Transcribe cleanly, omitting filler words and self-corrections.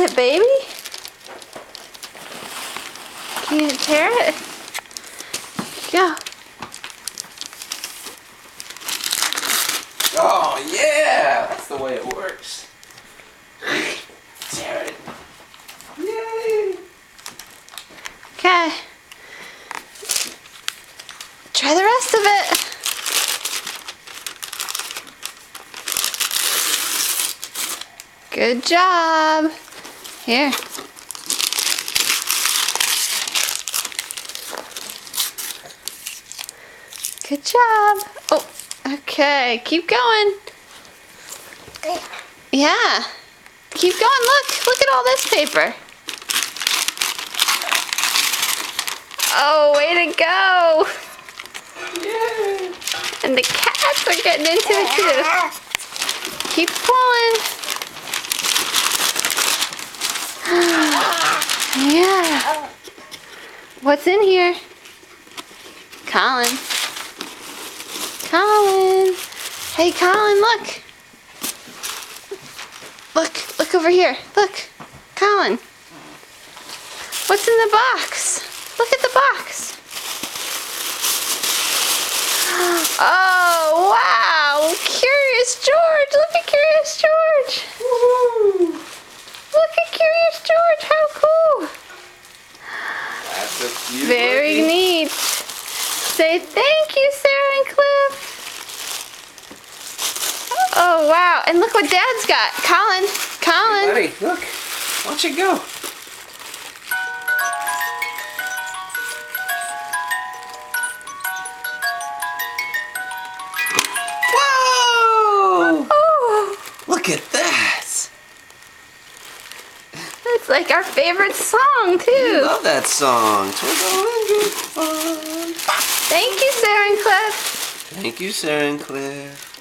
it, baby. Can you tear it? Go. Oh yeah, that's the way it works. Tear it. Yay! Okay. Try the rest of it. Good job. Here. Good job. Oh, okay. Keep going. Yeah. Keep going. Look. Look at all this paper. Oh, way to go. Yay! And the cats are getting into it too. Keep pulling. Yeah. What's in here? Colin. Colin. Hey, Colin, look. Look over here. Look. Colin. What's in the box? Look at the box. Oh, wow. Curious George. Look at Curious George. Woohoo! Look at Curious George. How cool. That's a cute Very looking. neat. Say thank you, Sarah and Cliff. Oh, wow. And look what Dad's got. Colin. Colin. Hey, buddy, look. Watch it go. Whoa! Oh, Look at that. it's like our favorite song, I too. love that song. Twinkle and good fun. Thank you, Sarah and Cliff. Thank you, Sarah and Cliff.